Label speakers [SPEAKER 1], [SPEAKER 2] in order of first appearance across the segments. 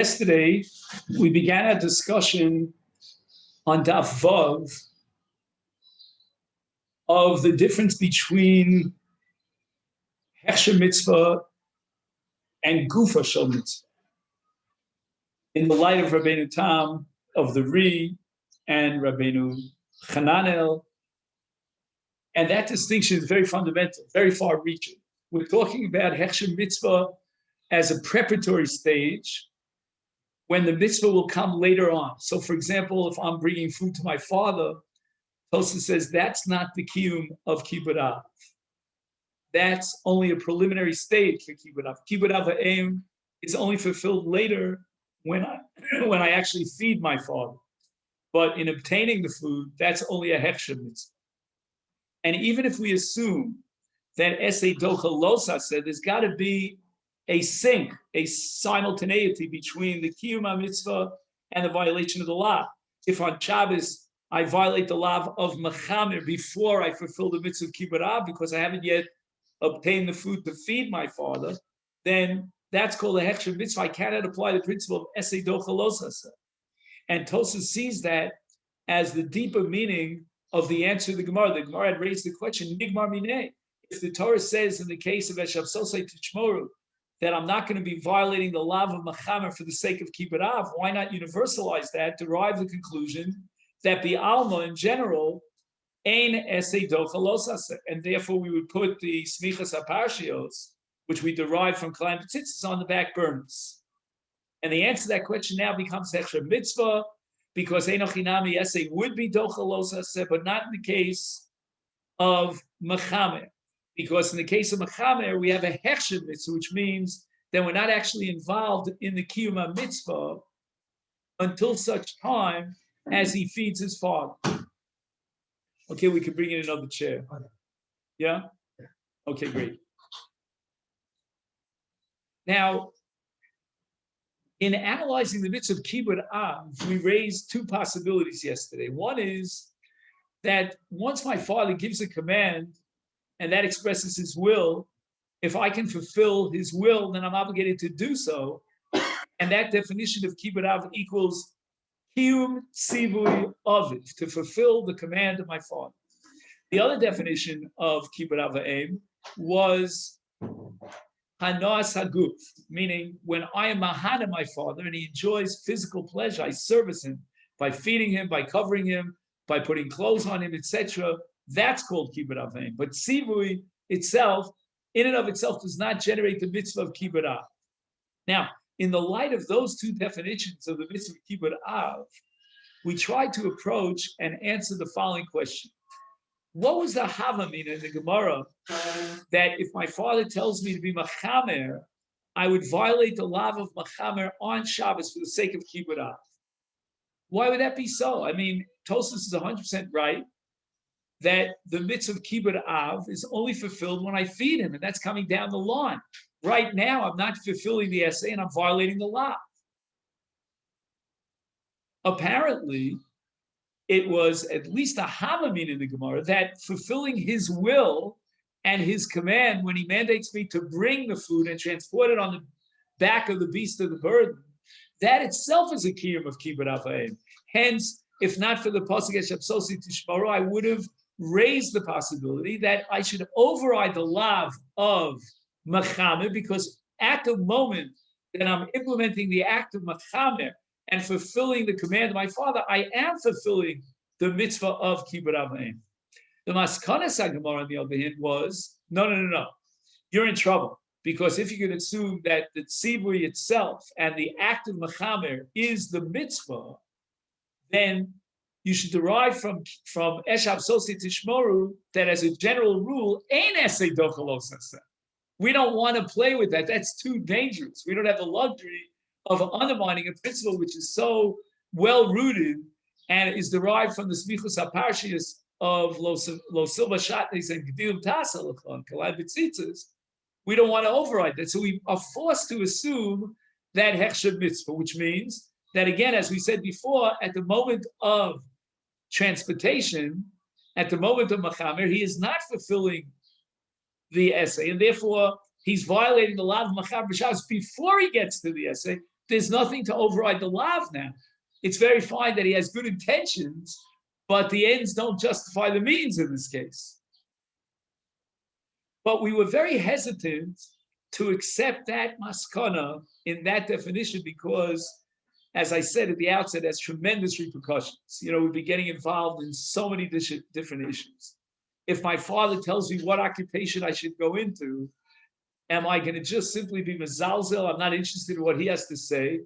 [SPEAKER 1] Yesterday, we began a discussion on Daf Vav of the difference between Hechsher Mitzvah and Gufa Shel Mitzvah in the light of Rabbeinu Tam of the Ri and Rabbeinu Chananel. And that distinction is very fundamental, very far-reaching. We're talking about Hechsher Mitzvah as a preparatory stage when the mitzvah will come later on. So, for example, if I'm bringing food to my father, Tosfos says that's not the kiyum of kibbud av. That's only a preliminary stage for kibbud av. Kibbud av ha'em is only fulfilled later when I actually feed my father. But in obtaining the food, that's only a hechsher mitzvah. And even if we assume that esei docha losa said there's got to be a sync, a simultaneity between the kiyum mitzvah and the violation of the law. If on Shabbos I violate the law of mechamer before I fulfill the mitzvah of kibbud av because I haven't yet obtained the food to feed my father, then that's called a hechsher mitzvah. I cannot apply the principle of esei docha losa. And Tosfos sees that as the deeper meaning of the answer to the Gemara. The Gemara had raised the question, Nigmar minei. If the Torah says in the case of Eshav Sosei Tishmoru that I'm not going to be violating the law of Machamer for the sake of kibbud av, why not universalize that, derive the conclusion that the Alma in general, ein esei docha losase, and therefore we would put the smichas aparshios, which we derive from Klein B'tzitzis, on the back burners. And the answer to that question now becomes hechsher mitzvah, because Einochinami Esei would be docha losase, but not in the case of Machamer. Because in the case of Mechamer, we have a hechsher mitzvah, which means that we're not actually involved in the kiyum mitzvah until such time as he feeds his father. Okay, we can bring in another chair. Yeah? Okay, great. Now, in analyzing the mitzvah of kibbud av, we raised two possibilities yesterday. One is that once my father gives a command, and that expresses his will, if I can fulfill his will, then I'm obligated to do so. And that definition of kibbud av equals kiyum tzivui aviv, to fulfill the command of my father. The other definition of kibbud av ha'em was hanas haguf, meaning when I am mahana my father and he enjoys physical pleasure, I service him by feeding him, by covering him, by putting clothes on him, etc. That's called kibbud av ha'em. But tzivui itself, in and of itself, does not generate the mitzvah of kibbud av. Now, in the light of those two definitions of the mitzvah of kibbud av, we tried to approach and answer the following question. What was the havamina in the Gemara that if my father tells me to be machamer, I would violate the law of machamer on Shabbos for the sake of kibbud av? Why would that be so? I mean, Tosfos is 100% right that the mitzvah of kibbud av is only fulfilled when I feed him, and that's coming down the line. Right now, I'm not fulfilling the essay, and I'm violating the law. Apparently, it was at least a hamamin in the Gemara that fulfilling his will and his command when he mandates me to bring the food and transport it on the back of the beast of the burden, that itself is a kiyum of kibbud av ha'em. Hence, if not for the pasuk Eshav Sosei Tishmoru, I would have raised the possibility that I should override the law of machamer, because at the moment that I'm implementing the act of machamer and fulfilling the command of my father, I am fulfilling the mitzvah of kibbud av ha'em. The Maskanas HaGemara, on the other hand, was, no. You're in trouble, because if you can assume that the tzivui itself and the act of machamer is the mitzvah, then you should derive from Eshav Sosei Tishmoru that as a general rule, ein esei docha losase. We don't want to play with that. That's too dangerous. We don't have the luxury of undermining a principle which is so well-rooted and is derived from the smichus aparshios of Lo Silva Shatnes and Gedilim Tasalachon, Kalai B'tzitzis. We don't want to override that. So we are forced to assume that hechsher mitzvah, which means that, again, as we said before, at the moment of transportation, at the moment of machamer, he is not fulfilling the essay, and therefore he's violating the law of machamer b'Shabbos before he gets to the essay. there's nothing to override the lav now. It's very fine that he has good intentions, but the ends don't justify the means in this case. But we were very hesitant to accept that maskana in that definition because, as I said at the outset, it has tremendous repercussions. We'd be getting involved in so many different issues. If my father tells me what occupation I should go into, am I going to just simply be mezalzel? I'm not interested in what he has to say.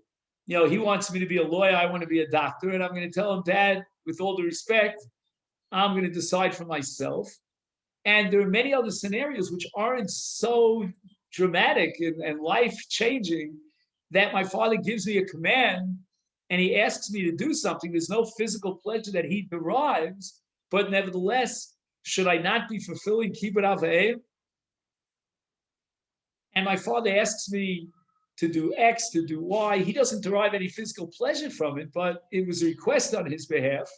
[SPEAKER 1] He wants me to be a lawyer. I want to be a doctor. And I'm going to tell him, Dad, with all due respect, I'm going to decide for myself. And there are many other scenarios which aren't so dramatic and life-changing that my father gives me a command and he asks me to do something. There's no physical pleasure that he derives, but nevertheless, should I not be fulfilling kibbud av v'em? And my father asks me to do X, to do Y. He doesn't derive any physical pleasure from it, but it was a request on his behalf.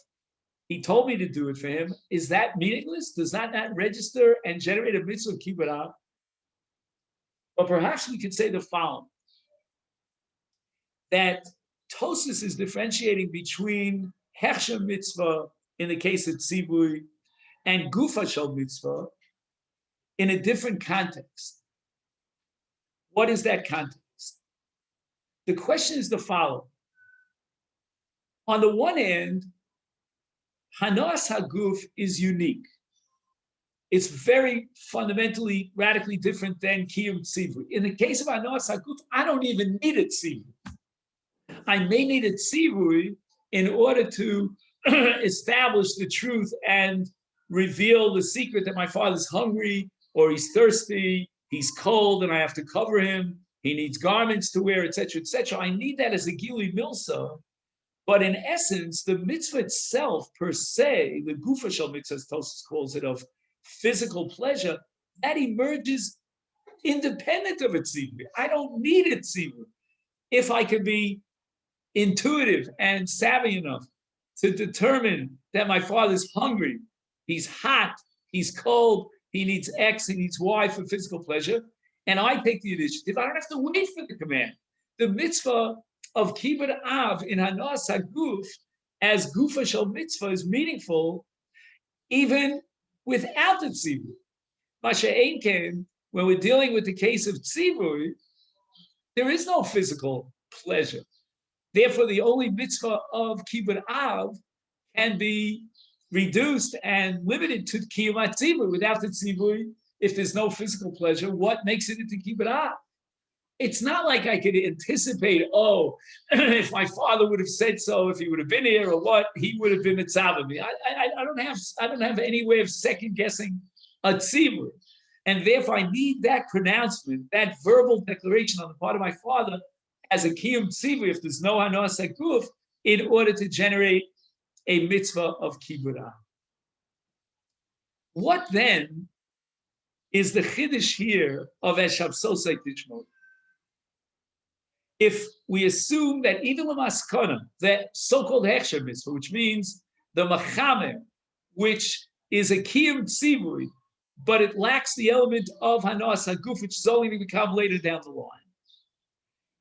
[SPEAKER 1] He told me to do it for him. Is that meaningless? Does that not register and generate a mitzvah of kibbud av? But perhaps we could say the following, that Tosfos is differentiating between hechsher mitzvah in the case of tzivui and gufa shel mitzvah in a different context. What is that context? The question is the following. On the one hand, hanas haguf is unique. It's very fundamentally, radically different than kiyum tzivui. In the case of hanas haguf, I don't even need a tzivui. I may need a tzivui in order to establish the truth and reveal the secret that my father's hungry or he's thirsty, he's cold and I have to cover him, he needs garments to wear, etc., etc. I need that as a gili milsa. But in essence, the mitzvah itself per se, the gufa shel mitzvah, as Tosfos calls it, of physical pleasure, that emerges independent of a tzivui. I don't need a tzivui. If I can be intuitive and savvy enough to determine that my father's hungry, he's hot, he's cold, he needs X, he needs Y for physical pleasure, and I take the initiative, I don't have to wait for the command. The mitzvah of kibbud av in hanas haguf as gufa shel mitzvah is meaningful even without the tzivui. Masha Einken, when we're dealing with the case of tzivui, there is no physical pleasure. Therefore, the only mitzvah of kibbud av can be reduced and limited to kiyum tzivui. Without the tzivui, if there's no physical pleasure, what makes it into kibbud av? It's not like I could anticipate, if my father would have said so, if he would have been here or what, he would have been mitzav me. I don't have any way of second guessing a tzivui. And therefore, I need that pronouncement, that verbal declaration on the part of my father as a kiyum tzivui, if there's no hanas haguf, in order to generate a mitzvah of kibbud av. What then is the chiddush here of Masechet Yevamot? If we assume that even the maskana, that so-called hechsher mitzvah, which means the machamer, which is a kiyum tzivui, but it lacks the element of hanas haguf, which is only going to come later down the line.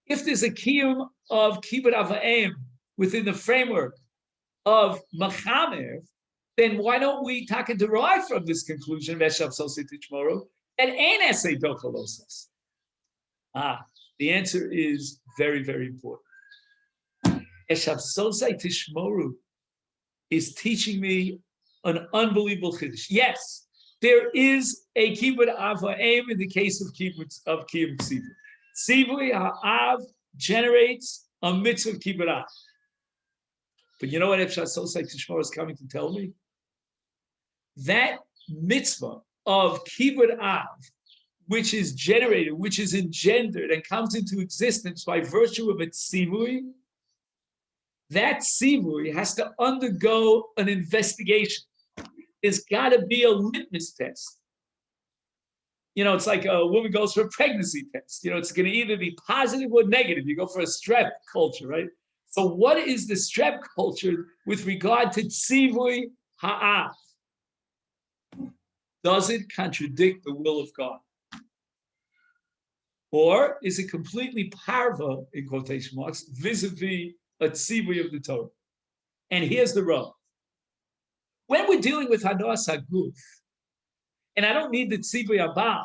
[SPEAKER 1] If there's a kiyum of kibbud av v'em within the framework of machamer, then why don't we derive from this conclusion of Masechet Yevamot that ein esay dochalosas? The answer is very, very important. Masechet Yevamot is teaching me an unbelievable chiddush. Yes, there is a kibbud av v'em in the case of kiyum tzivui. Tzivui ha'av generates a mitzvah of kibbud av. But you know what Masechet Yevamot is coming to tell me? That mitzvah of kibbud av, which is generated, which is engendered and comes into existence by virtue of its tzivui, that tzivui has to undergo an investigation. There's got to be a litmus test. It's like a woman goes for a pregnancy test. It's going to either be positive or negative. You go for a strep culture, right? So what is the strep culture with regard to tzivui ha'av? Does it contradict the will of God? Or is it completely parva, in quotation marks, vis-a-vis a tzivui of the Torah? And here's the rub. When we're dealing with Hanoas HaGuf, and I don't need the tzivui abal,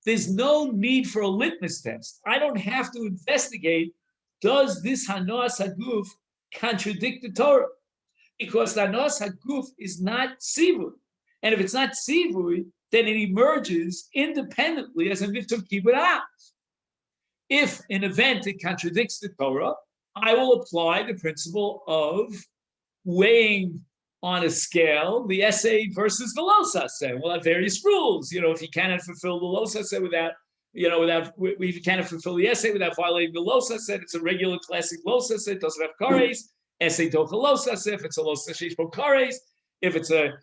[SPEAKER 1] there's no need for a litmus test. I don't have to investigate, does this Hanoas HaGuf contradict the Torah? Because the Hanoas HaGuf is not tzivui. And if it's not tzivui, then it emerges independently as a mitzvah kibbud av. If an event it contradicts the Torah, I will apply the principle of weighing on a scale the essay versus the lo saseh. We'll have various rules. If you cannot fulfill the lo saseh if you cannot fulfill the essay without violating the lo saseh, it's a regular classic lo saseh. It doesn't have kares. Essay docha lo saseh. If it's a lo saseh for kares, if it's a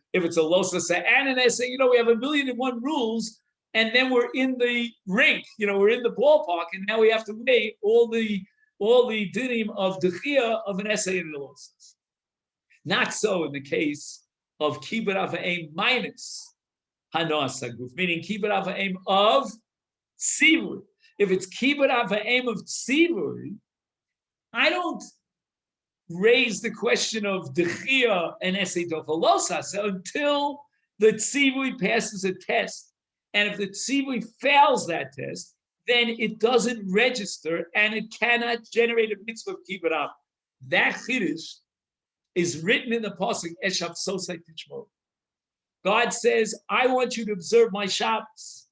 [SPEAKER 1] lo saseh and an essay, we have 1,000,001 rules. And then we're in the rink, we're in the ballpark, and now we have to weigh all the dinim of dechia of an essay and an elosis. Not so in the case of kibbud av ha'em minus hanoas haguf, meaning kibbud av ha'em of tzivui. If it's kibbud av ha'em of tzivui, I don't raise the question of dechia and essay dochalosas until the tzivui passes a test. And if the tzivui fails that test, then it doesn't register and it cannot generate a mitzvah of kibbud av. That chiddush is written in the pasuk Eshav Sosai Tishmor. God says, I want you to observe my Shabbos.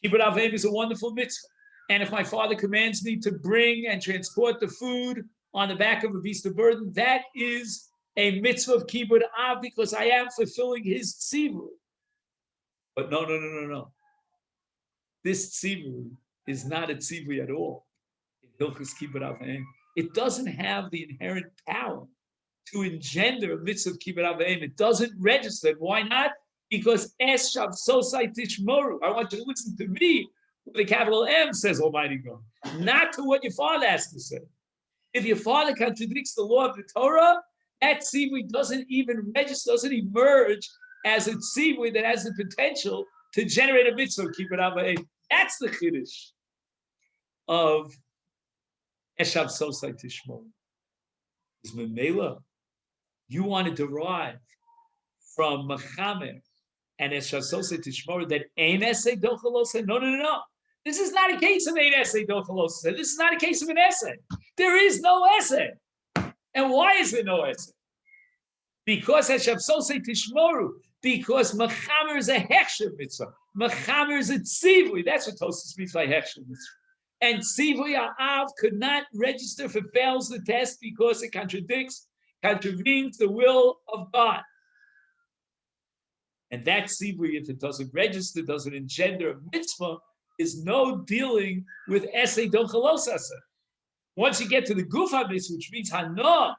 [SPEAKER 1] Kibbud av is a wonderful mitzvah. And if my father commands me to bring and transport the food on the back of a beast of burden, that is a mitzvah of kibbud av because I am fulfilling his tzivui. But no. This tzivui is not a tzivui at all. It doesn't have the inherent power to engender a mitzvah of kibbud av ha'em. It doesn't register. Why not? Because Eshav Sosai Tishmoru. I want you to listen to me. The capital M says Almighty God, not to what your father has to say. If your father contradicts the law of the Torah, that tzivui doesn't even register, doesn't emerge as a tzivui that has the potential to generate a mitzvah of kibbud av ha'em. That's the chiddush of Eshav Sosai Tishmor. Is Memela, you want to derive from Machamer and Eshav Sosai Tishmor that ein essay dochalosai? No. This is not a case of ein essay dochalosai. This is not a case of an essay. There is no essay. And why is there no essay? Because Eshav Sosai Tishmoru, because Machamer is a hechsher mitzvah. Machamer is a tzivui. That's what Tosfos means by hechsher mitzvah. And tzivui ha'av could not register if it fails the test because it contravenes the will of God. And that tzivui, if it doesn't register, doesn't engender a mitzvah, is no dealing with essay dochalosasa. Once you get to the guf mitzvah, which means hanoah,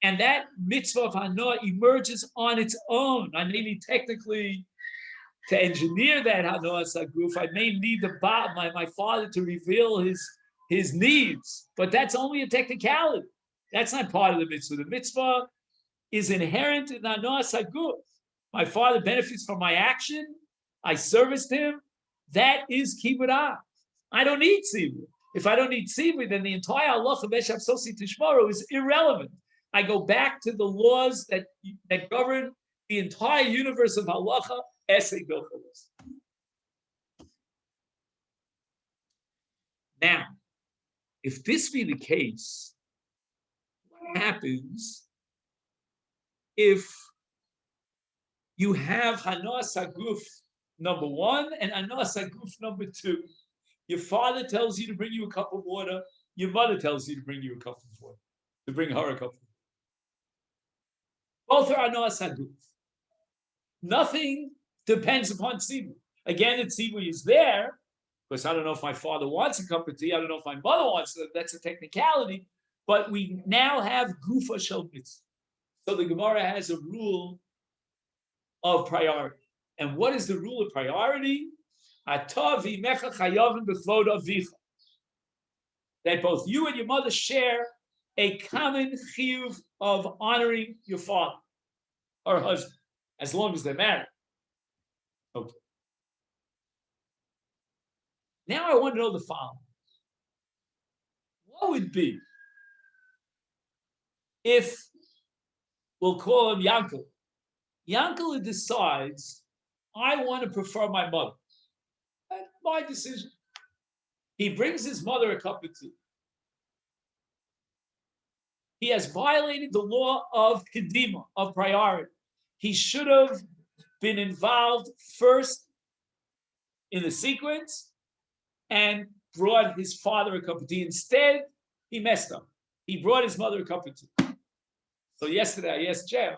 [SPEAKER 1] and that mitzvah of hanoah emerges on its own. I may need technically to engineer that hanoah saguf. I may need my father to reveal his needs, but that's only a technicality. That's not part of the mitzvah. The mitzvah is inherent in hanoah saguf. My father benefits from my action. I serviced him. That is kibbud av. I don't need tzivui. If I don't need tzivui, then the entire halacha of Eshav Sosai Tishmor is irrelevant. I go back to the laws that govern the entire universe of halacha, essay dochalos. Now, if this be the case, what happens if you have hanoah saguf number 1 and hanoah saguf number 2? Your father tells you to bring you a cup of water. Your mother tells you to bring you a cup of water, to bring her a cup of water. Both are hanoah saguf. Nothing depends upon tzivui. Again, the tzivui is there, because I don't know if my father wants a cup of tea. I don't know if my mother wants it. That's a technicality. But we now have gufa shel mitzvah. So the Gemara has a rule of priority. And what is the rule of priority? That both you and your mother share a common chiyuv of honoring your father or husband, as long as they're married. Okay. Now I want to know the following. What would be if, we'll call him Yankel. Yankel decides, I want to prefer my mother. That's my decision. He brings his mother a cup of tea. He has violated the law of kedima, of priority. He should have been involved first in the sequence and brought his father a cup of tea. Instead, he messed up. He brought his mother a cup of tea. So yesterday I asked Jeff,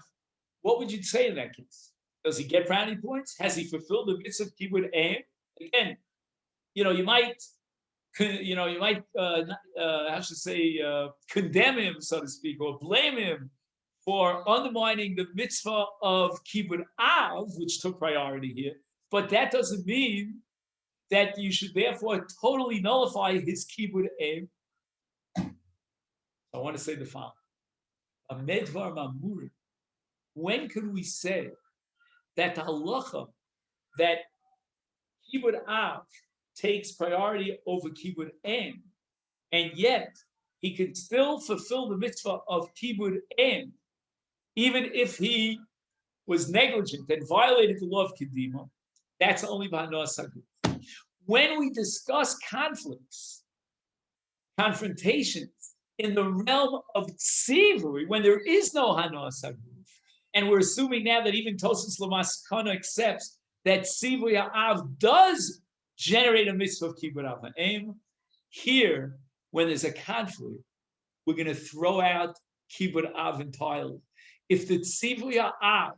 [SPEAKER 1] what would you say in that case? Does he get brownie points? Has he fulfilled the mitzvah of kibbud aim? Again, you might how should say, condemn him, so to speak, or blame him for undermining the mitzvah of kibbud av, which took priority here. But that doesn't mean that you should therefore totally nullify his kibbud aim. I want to say the following. A medvar mamurim. When could we say that the halacha that kibbud av takes priority over kibbud aim, and yet he can still fulfill the mitzvah of kibbud aim, even if he was negligent and violated the law of kedima? That's only b'hanos haguf. When we discuss conflicts, confrontations in the realm of tzivui, when there is no hanos haguf, and we're assuming now that even Tosas Lamaskana accepts that tzivui ha'av does generate a mitzvah of kibbud av ha'aim, here, when there's a conflict, we're going to throw out kibbud av entirely. If the tzivui ha'av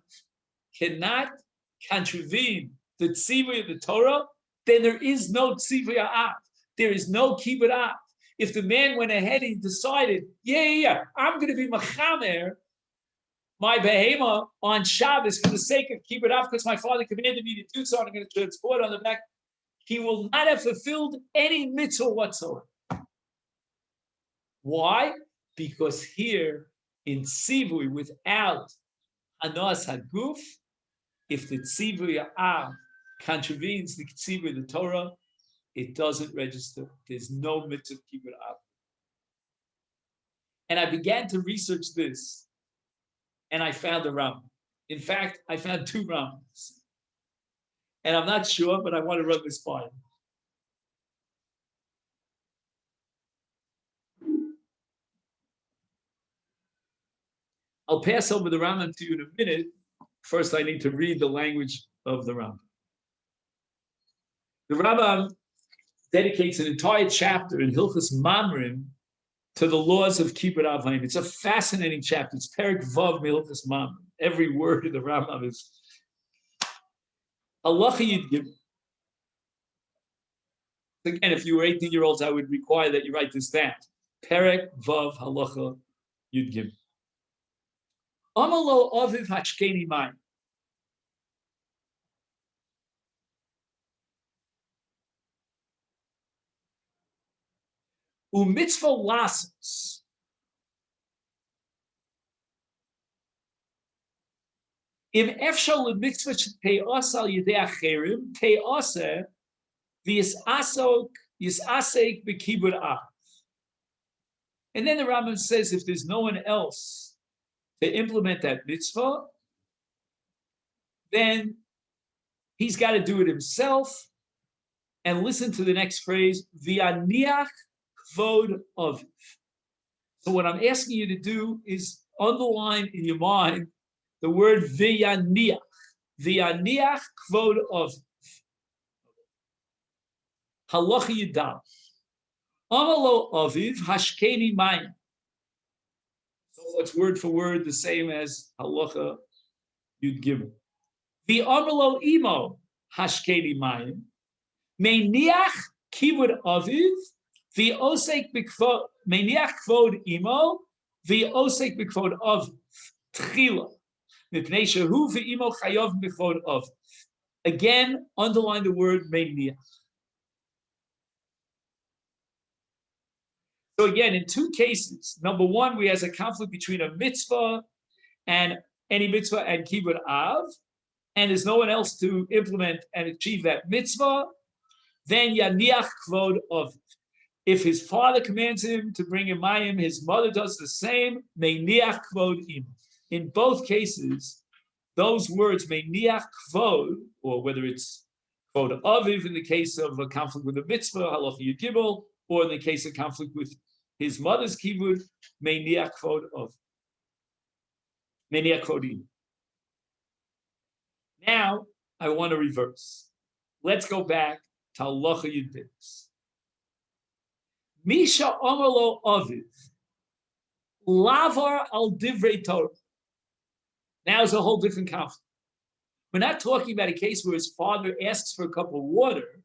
[SPEAKER 1] cannot contravene the tzivui of the Torah, then there is no tzivui ha'av. There is no kibbud av. If the man went ahead and decided, I'm going to be machamer my behema on Shabbos for the sake of kibbud av because my father commanded me to do so, and I'm going to transport on the back, he will not have fulfilled any mitzvah whatsoever. Why? Because here in tzivui, without hanos haguf, if the tzivui ha'av contravenes the tzivui of the Torah, it doesn't register. There's no mitzvah of kibbud av. And I began to research this, and I found a Rambam. In fact, I found two Rambams. And I'm not sure, but I want to run this by you. I'll pass over the Rambam to you in a minute. First, I need to read the language of the Rambam. The Rambam dedicates an entire chapter in Hilchos Mamrim to the laws of kibbud av ha'aim. It's a fascinating chapter. It's Perek Vav Hilchos Mamrim. Every word of the Rambam is halacha yud gimel. Again, if you were 18-year-olds, I would require that you write this down. Perek Vav halacha yud gimel. Amalo aviv hashkeni mayim. U'mitzvah lasos. Im efshal l'mitzvah she'te'asa al yedei acherim, te'asa v'yisasek b'kibbud av. And then the Rambam says, if there's no one else to implement that mitzvah, then he's got to do it himself. And listen to the next phrase, v'yaniach kvod aviv. So what I'm asking you to do is underline in your mind the word v'yaniach. V'yaniach kvod aviv. Halacha yidam. Amalo aviv hashkeni mayim. So it's word for word the same as halacha yud gimel. V'amalo imo hashkeni mayim. Meiniach kibbud aviv. V'osek b'kvod meiniach kvod imo. V'osek b'kvod aviv. Tchila. Mipnei shehu v'imo chayav b'kvod aviv. Again, underline the word meiniach. So again, in two cases, number one, we have a conflict between a mitzvah and any mitzvah and kibbud av, and there's no one else to implement and achieve that mitzvah. then yaniach kvod of. If his father commands him to bring him mayim, his mother does the same. Meiniach kvod im. In both cases, those words meiniach kvod, or whether it's kvod aviv in the case of a conflict with a mitzvah, halacha yud gimel, or in the case of conflict with his mother's kivud, meiniach kvod of. Meiniach kvod im. Now, I want to reverse. Let's go back to halacha yud beis. Misha Omalo Aviv, Lavar al Divrei Torah. Now it's a whole different conflict. We're not talking about a case where his father asks for a cup of water,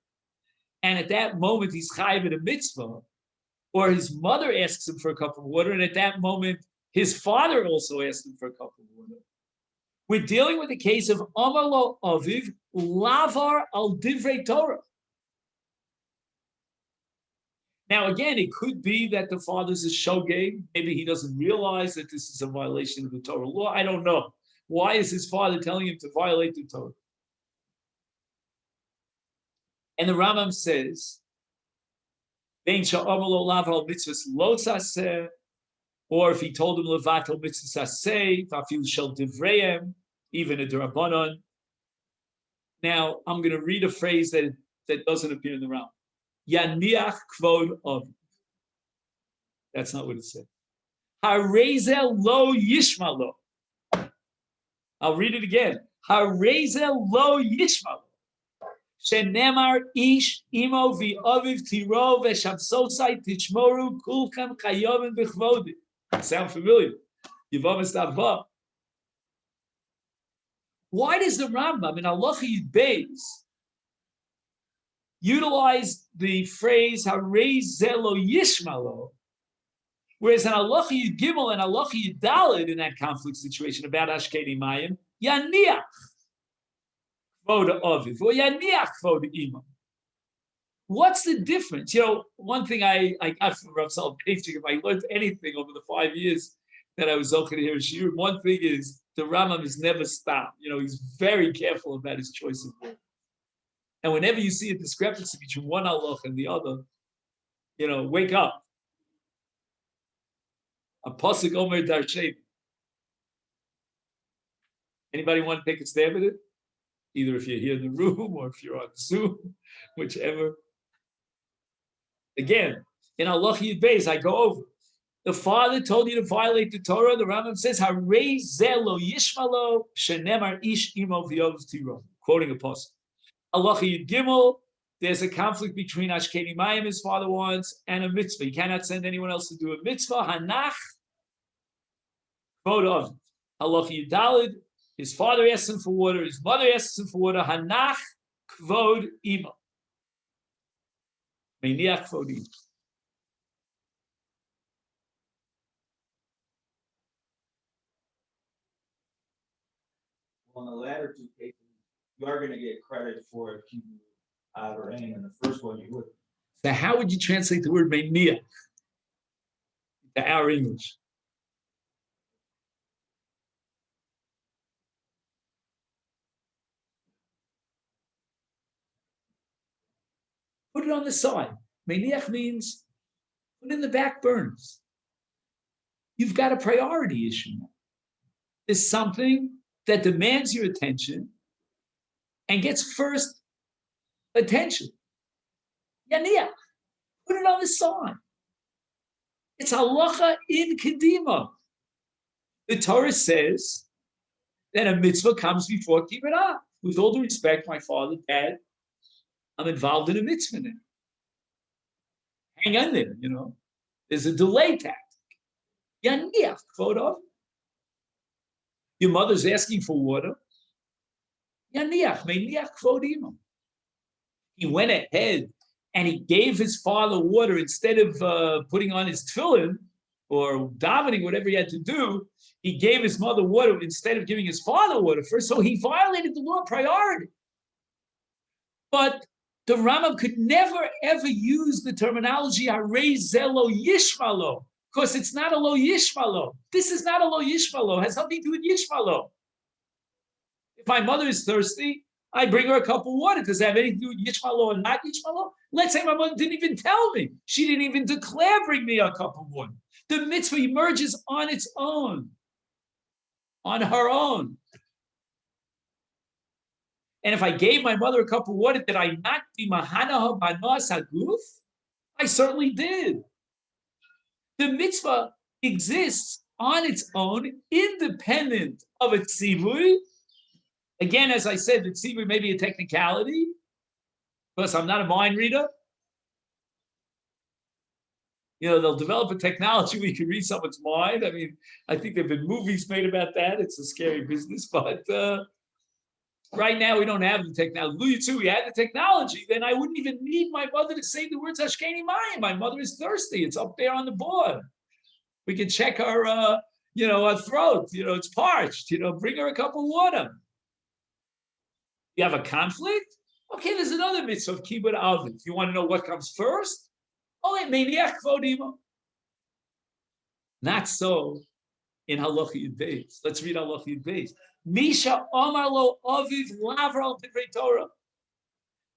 [SPEAKER 1] and at that moment he's chayiv in a mitzvah, or his mother asks him for a cup of water, and at that moment his father also asks him for a cup of water. We're dealing with the case of Omalo Aviv, Lavar al Divrei Torah. Now, again, it could be that the father's a shogeg. Maybe he doesn't realize that this is a violation of the Torah law. I don't know. Why is his father telling him to violate the Torah? And the Rambam says, or if he told him levatel mitzvah, even a drabanan. Now, I'm going to read a phrase that doesn't appear in the Rambam. Yaniach kvod of. That's not what it said. Harezel lo yishmalo. I'll read it again. Harezel lo yishmalo. Shenemar ish imo v'aviv tiro v'shamsosai tichmoru kulkam chayovim b'chvodim. Sound familiar? Yevamot Abba. Why does the Rambam in halacha yud beis utilize the phrase "Harei lo yishmalo," whereas in halacha yud gimel and halacha yud daled in that conflict situation about Ashkeni Mayim, yaniach kvod aviv or yaniach kvod imam. What's the difference? You know, one thing I got from Rav Saul Peitzig, if I learned anything over the 5 years that I was zocheh here in Shiur, one thing is the Rambam has never stopped. You know, he's very careful about his choice of words. And whenever you see a discrepancy between one halacha and the other, you know, wake up. A pasuk omer darshev. Anybody want to take a stab at it? Either if you're here in the room or if you're on Zoom, whichever. Again, in halacha yud beis, I go over. The father told you to violate the Torah. The Rambam says, "Harei lo yishmalo shenemar ish imo v'yov tiro." Quoting a pasuk. Halacha yud gimel, there's a conflict between Ashkeni Mayim, his father wants, and a mitzvah. You cannot send anyone else to do a mitzvah. Hanach kvod of. Halacha yud daled, his father asks him for water, his mother asks him for water. Hanach kvod ima. Meiniach kvod ima.
[SPEAKER 2] On the latter two cases, you are going to get credit for it out or in. And the first one, you would.
[SPEAKER 1] So how would you translate the word meiniach to our English? Put it on the side. Meiniach means put it in the back burners. You've got a priority issue now. There's something that demands your attention and gets first attention. Yaniach, put it on the side. It's halacha in kedima. The Torah says that a mitzvah comes before kibbutz. With all due respect, my father, dad, I'm involved in a mitzvah now. Hang on there, you know. There's a delay tactic. Yaniach, kvod of. Your mother's asking for water. Yaniach, meiniach kvod ima. He went ahead and he gave his father water instead of putting on his tefillin or davening, whatever he had to do. He gave his mother water instead of giving his father water first. So he violated the law priority. But the Rambam could never, ever use the terminology harei lo yishmalo, because it's not a lo yishmalo. This is not a lo yishmalo. It has nothing to do with yishmalo. If my mother is thirsty, I bring her a cup of water. Does that have anything to do with Yishmael or not Yishmael? Let's say my mother didn't even tell me. She didn't even declare bring me a cup of water. The mitzvah emerges on its own, on her own. And if I gave my mother a cup of water, did I not be mahana habanos haguf? I certainly did. The mitzvah exists on its own, independent of a tzivui. Again, as I said, the tzivui may be a technicality, because I'm not a mind reader. They'll develop a technology where you can read someone's mind. I mean, I think there have been movies made about that. It's a scary business, but right now we don't have the technology. If we had the technology, then I wouldn't even need my mother to say the words Hashkeni Mayim. My mother is thirsty. It's up there on the board. We can check her, her throat. It's parched. Bring her a cup of water. You have a conflict? Okay, there's another mitzvah of kibbud avos. You want to know what comes first? Oh, maniach kvodimo. Not so in halacha yud beis. Let's read halacha yud beis. Misha Omar lo aviv lavar al divrei Torah.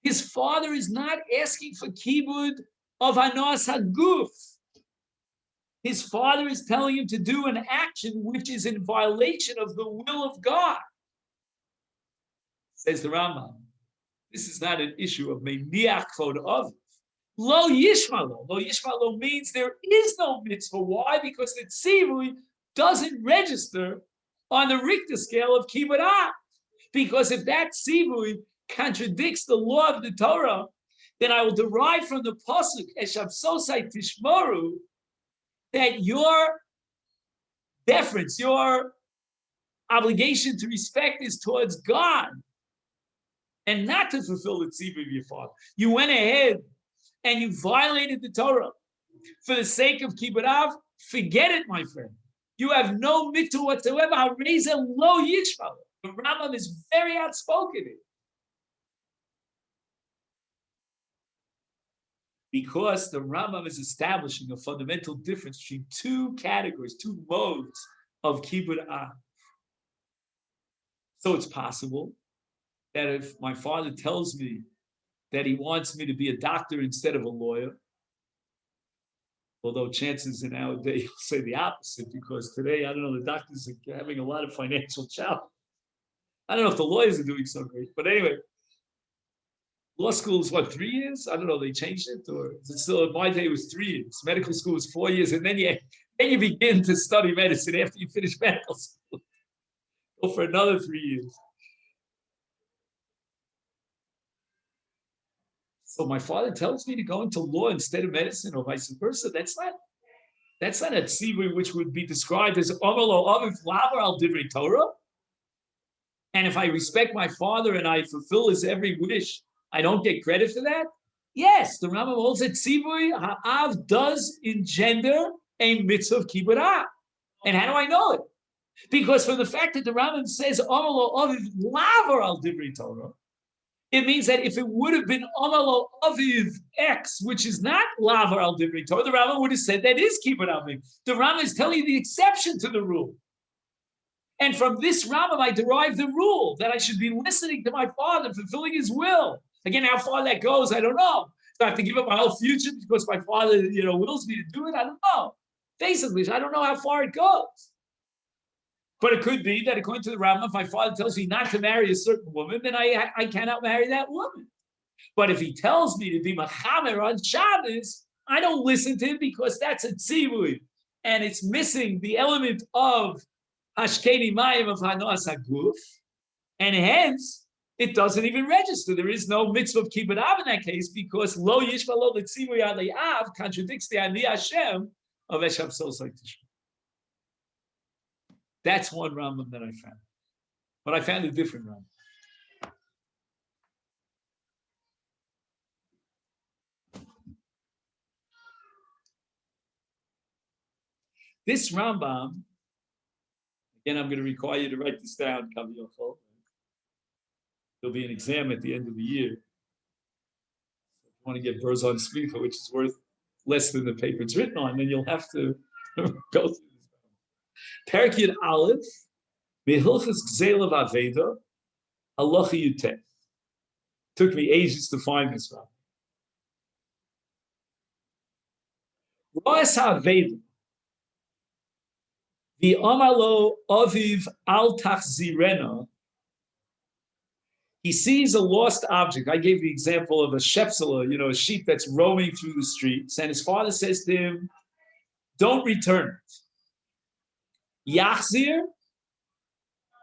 [SPEAKER 1] His father is not asking for kibbud of hanos haguf. His father is telling him to do an action which is in violation of the will of God. Says the Rambam. This is not an issue of maniach kvod aviv. Lo yishmalo. Lo yishmalo means there is no mitzvah. Why? Because the tzivui doesn't register on the Richter scale of kibbud av. Because if that tzivui contradicts the law of the Torah, then I will derive from the pasuk Eshav Sosai Tishmoru that your deference, your obligation to respect is towards God and not to fulfill the tzivui of your father. You went ahead and you violated the Torah for the sake of kibbud av. Forget it, my friend. You have no mitzvah whatsoever. Hareza lo yishmal. The Rambam is very outspoken here. Because the Rambam is establishing a fundamental difference between two categories, two modes of kibbud av. So it's possible that if my father tells me that he wants me to be a doctor instead of a lawyer, although chances in our day you'll say the opposite, because today, I don't know, the doctors are having a lot of financial challenge. I don't know if the lawyers are doing so great, but anyway, law school is what, 3 years? I don't know, they changed it, or is it still, in my day it was 3 years. Medical school was 4 years, and then you begin to study medicine after you finish medical school. Go for another 3 years. So my father tells me to go into law instead of medicine, or vice versa. That's not a tzivui which would be described as Omer lo aviv lavar al divrei Torah. And if I respect my father and I fulfill his every wish, I don't get credit for that? Yes, the Rambam holds that tzivui ha'av does engender a mitzvah of kibbud av. And how do I know it? Because from the fact that the Rambam says Omer lo aviv lavar al divrei Torah, it means that if it would have been Omer lo aviv X, which is not lavar al divrei Torah, the Rambam would have said that is kibbud av. The Rambam is telling you the exception to the rule. And from this Rambam, I derive the rule that I should be listening to my father, fulfilling his will. Again, how far that goes, I don't know. Do I have to give up my whole future because my father, wills me to do it? I don't know. Basically, I don't know how far it goes. But it could be that according to the Rambam, if my father tells me not to marry a certain woman, then I cannot marry that woman. But if he tells me to be machamer on Shabbos, I don't listen to him because that's a tzivui. And it's missing the element of Hashkeni Mayim of Hanos Haguf. And hence, it doesn't even register. There is no mitzvah of kibbud av in that case because lo yishma lo letzivui alei av contradicts the ani Hashem of Eshav Sosai Tishma. That's one Rambam that I found. But I found a different Rambam. This Rambam, again, I'm going to require you to write this down, Kaviyachol. There'll be an exam at the end of the year. If you want to get Berzon Smicha, which is worth less than the paper it's written on, then you'll have to go through this. Perek Yud Aleph, Behilchas Gzelav Aveda, Halacha Yuteh. Took me ages to find this one. Roas HaAveidim, V'amalo Aviv al Tachzirena. He sees a lost object. I gave the example of a shepsela, a sheep that's roaming through the streets, and his father says to him, "Don't return it." Yachzir,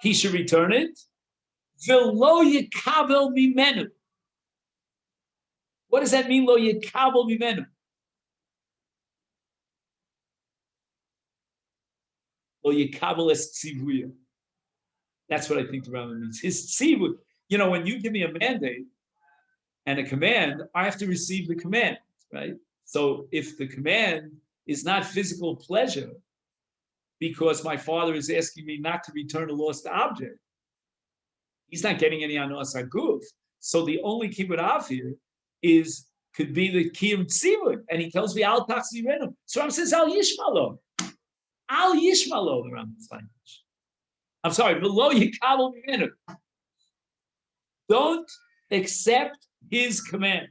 [SPEAKER 1] he should return it. V'lo yikabel mimenu. What does that mean? Lo yikabel mimenu. Lo yikabel es tzivuya. That's what I think the Rambam means. His tzivud. When you give me a mandate and a command, I have to receive the command, right? So if the command is not physical pleasure, because my father is asking me not to return a lost object, he's not getting any anos aguf. So the only kibbut av here could be the kiyum tzivud, and he tells me al tachzirenu. So Rambam says al yishmalo, the Rambam's language. I'm sorry, below yikabel mimenu. Don't accept his command.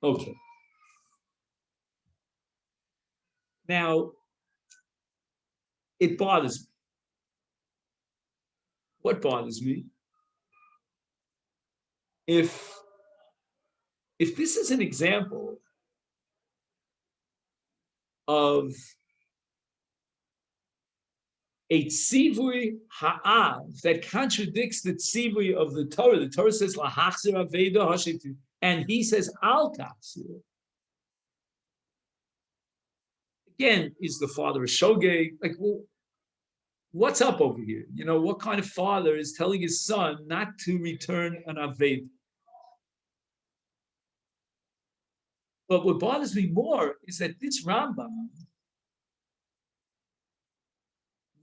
[SPEAKER 1] Okay. Now, it bothers me. What bothers me? If this is an example of a tzivui ha'av that contradicts the tzivui of the Torah says lahachzir aveda hashitu, and he says al tachzir. Again, is the father a shogeg? Like, well, what's up over here? What kind of father is telling his son not to return an aveda? But what bothers me more is that this Rambam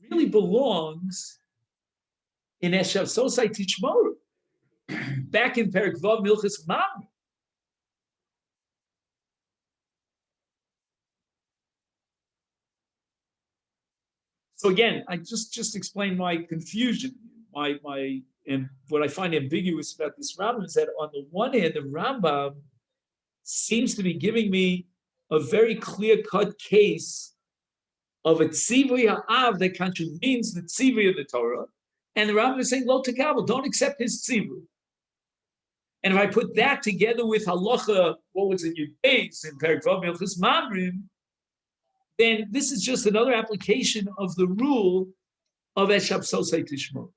[SPEAKER 1] really belongs in Eshav Sosai Tishmoru, back in Perek Vav Milchas Mam. So again, I just explained my confusion. And what I find ambiguous about this Rambam is that on the one hand, the Rambam seems to be giving me a very clear-cut case of a tzivui ha'av that contravenes the tzivui of the Torah, and the Rambam is saying, lo tekabel, don't accept his tzivui. And if I put that together with halacha, what was it, Yudbeis in Perek Vav Milchas Mamrim, then this is just another application of the rule of Eshav Sosai Tishmor.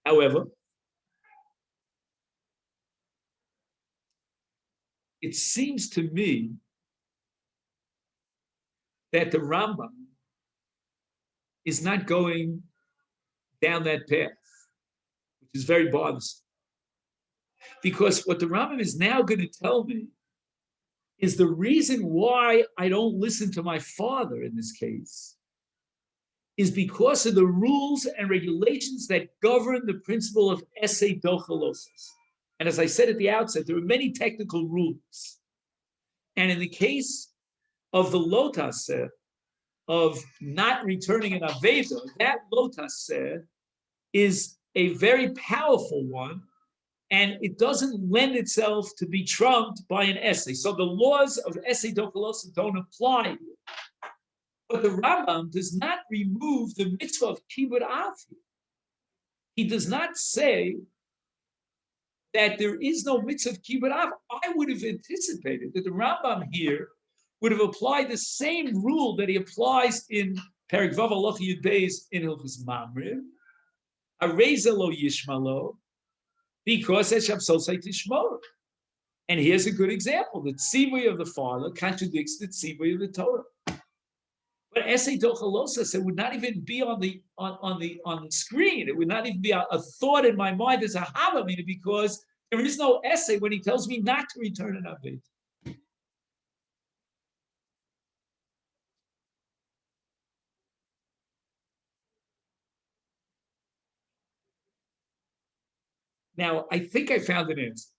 [SPEAKER 1] However, it seems to me that the Rambam is not going down that path, which is very bothersome. Because what the Rambam is now going to tell me is the reason why I don't listen to my father in this case is because of the rules and regulations that govern the principle of essay dochalosis. And as I said at the outset, there are many technical rules. And in the case of the lotas of not returning an aveda, that lotas is a very powerful one, and it doesn't lend itself to be trumped by an essay. So the laws of essay dochalosis don't apply. But the Rambam does not remove the mitzvah of kibbut av. He does not say that there is no mitzvah of kibbut av. I would have anticipated that the Rambam here would have applied the same rule that he applies in Perek Vav Halacha Yud Beis in Hilchos Mamrim, Areza lo yishmalo, because Eshav Sosai Tishmor. And here's a good example. The tzivui of the father contradicts the tzivui of the Torah. But essay dochalosas, it would not even be on the screen. It would not even be a thought in my mind as a havamina, because there is no essay when he tells me not to return an aved. Now, I think I found an answer.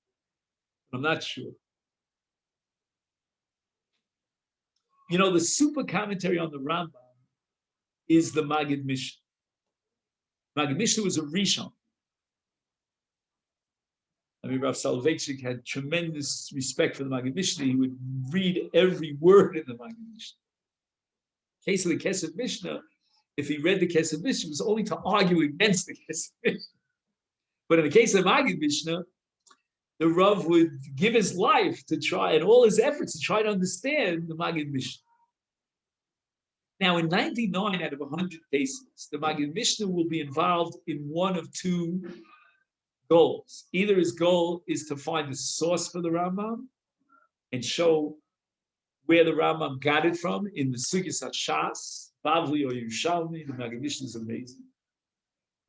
[SPEAKER 1] I'm not sure. The super commentary on the Rambam is the Magid Mishnah. Maggid Mishnah was a Rishon. I mean, Rav Soloveitchik had tremendous respect for the Maggid Mishnah. He would read every word in the Maggid Mishnah. In the case of the Kesef Mishnah, if he read the Kesef Mishnah, it was only to argue against the Kesef Mishnah. But in the case of Maggid Mishnah, the Rav would give his life to try, and all his efforts to try to understand the Maggid Mishnah. Now, in 99 out of 100 cases, the Maggid Mishnah will be involved in one of two goals. Either his goal is to find the source for the Rambam and show where the Rambam got it from in the Sugis HaShas, Bavli or Yerushalmi. The Maggid Mishnah is amazing.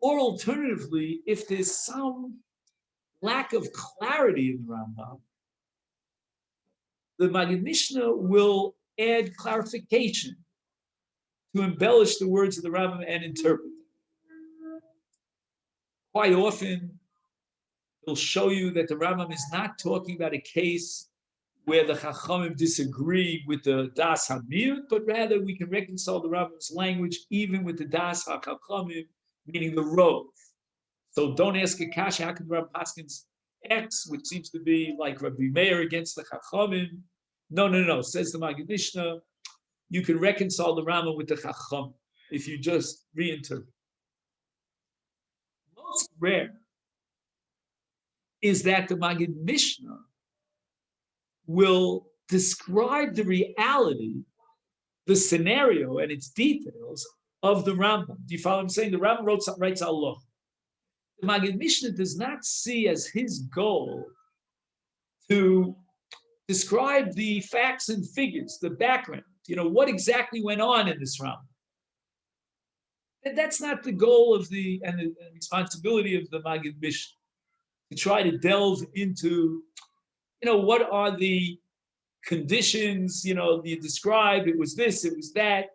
[SPEAKER 1] Or alternatively, if there's some lack of clarity in the Rambam, the Maggid Mishnah will add clarification to embellish the words of the Rambam and interpret them. Quite often, it'll show you that the Rambam is not talking about a case where the Chachamim disagree with the Das HaMiut, but rather we can reconcile the Rambam's language even with the Das HaChachamim, meaning the Rov. So don't ask a kasha, how can Rabbi Paskins X, which seems to be like Rabbi Meir against the Chachamim? No, says the Maggid Mishnah, you can reconcile the Rambam with the Chacham if you just reinterpret. Most rare is that the Maggid Mishnah will describe the reality, the scenario, and its details of the Rambam. Do you follow what I'm saying? The Rambam writes Allah. The Maggid Mishnah does not see as his goal to describe the facts and figures, the background, what exactly went on in this Rambam. And that's not the goal of the responsibility of the Maggid Mishnah, to try to delve into, what are the conditions, you described, it was this, it was that.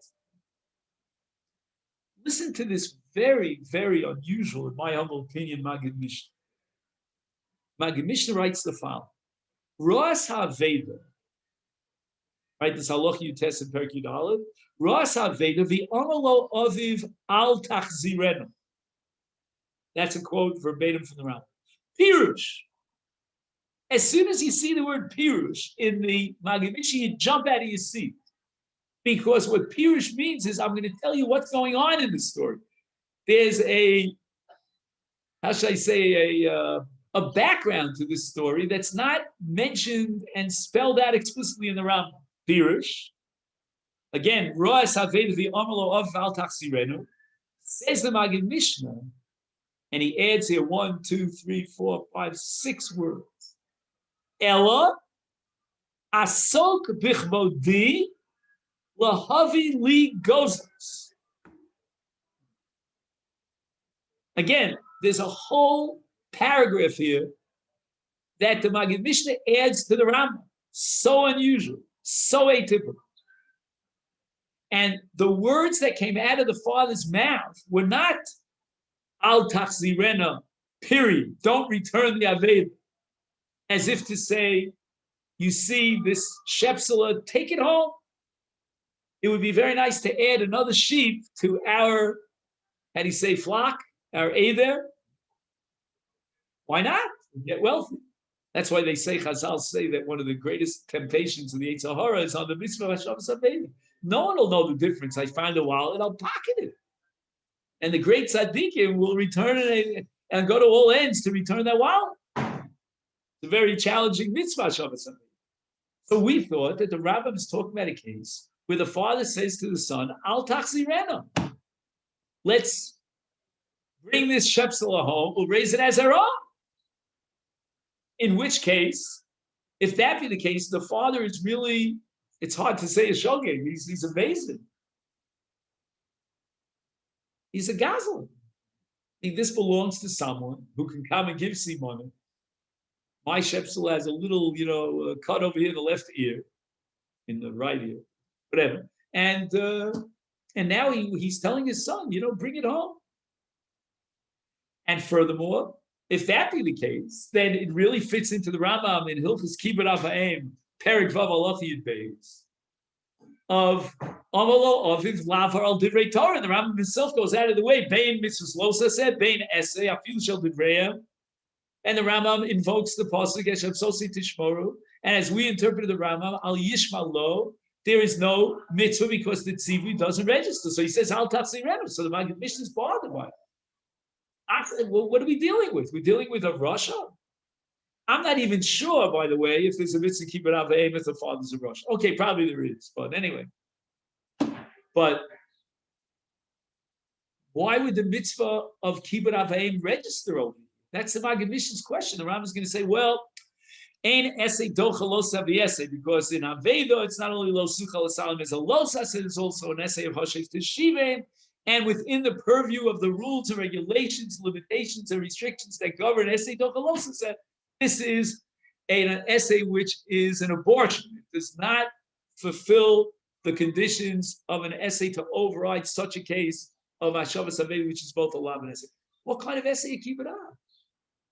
[SPEAKER 1] Listen to this very, very unusual, in my humble opinion, Maggid Mishnah. Maggid Mishnah writes the following. Roas HaVeda, right, this Halacha Yutes and Perek Yud Aleph, Roas HaVeda, v'amalo aviv al tachzirenu. That's a quote verbatim from the Rambam. Pirush. As soon as you see the word Pirush in the Maggid Mishnah, you jump out of your seat. Because what Pirush means is, I'm going to tell you what's going on in the story. There's a background to this story that's not mentioned and spelled out explicitly in the Rambam. Pirush. Again, Roas HaVeda v'amalo av val tachzirenu, says the Maggid Mishnah, and he adds here 1, 2, 3, 4, 5, 6 words. Ella asok bichmodi lahavi li gozos. Again, there's a whole paragraph here that the Maggid Mishnah adds to the Rambam. So unusual, so atypical. And the words that came out of the father's mouth were not al tachzirena, period. Don't return the Aveda. As if to say, you see this Shepsela, take it home. It would be very nice to add another sheep to our, how do you say, flock, our Eider. Why not? Get wealthy. That's why they say, Chazal say that one of the greatest temptations of the Yetzer Hara is on the mitzvah of Hashavas HaBedim. No one will know the difference. I find a wallet, I'll pocket it. And the great tzaddikim will return it and go to all ends to return that wallet. It's a very challenging mitzvah, Hashavas HaBedim. So we thought that the Rambam is talking about a case where the father says to the son, Al tachzirena. Let's bring this Shepsela home, we'll raise it as our own. In which case, if that be the case, the father is really, it's hard to say a shogeg. He's amazing. He's a gazel. I think this belongs to someone who can come and give simon. My Shepsel has a little, cut over here in the left ear, in the right ear, whatever. And now he's telling his son, bring it home. And furthermore, if that be the case, then it really fits into the Rambam in Hilchos Kibbud Av Ha'em, Perek Vav Halacha Yud Beis, of Amalo Aviv Lavar al Divrei Torah. And the Rambam himself goes out of the way. Bein mitzvahs losa said, Bein essay afil shel Divreim. And the Rambam invokes the pasuk Eshav Sosi Tishmoru. And as we interpreted the Rambam, Al Yishma Lo, there is no mitzvah because the tzivui doesn't register. So he says Al Tachsi Renu. So the Maggid Mishnah is bothered by it. I said, well, what are we dealing with? We're dealing with a Russia. I'm not even sure, by the way, if there's a mitzvah keep it out aim if the father's a Russia. Okay, probably there is, but anyway. But why would the mitzvah of kibbut avayim register over here? That's the Maggid Mishnah's question. The Rambam is going to say, well, ein esei docha lo saviese, because in Aveda it's not only lo sucha l'salim as a lo sased, it's also an essay of hashev teshivim, and within the purview of the rules and regulations, limitations and restrictions that govern essay docha lo sased, this is an essay which is an abortion. It does not fulfill the conditions of an essay to override such a case of Hashavas Avei, which is both a lav and essay. What kind of essay you keep it on?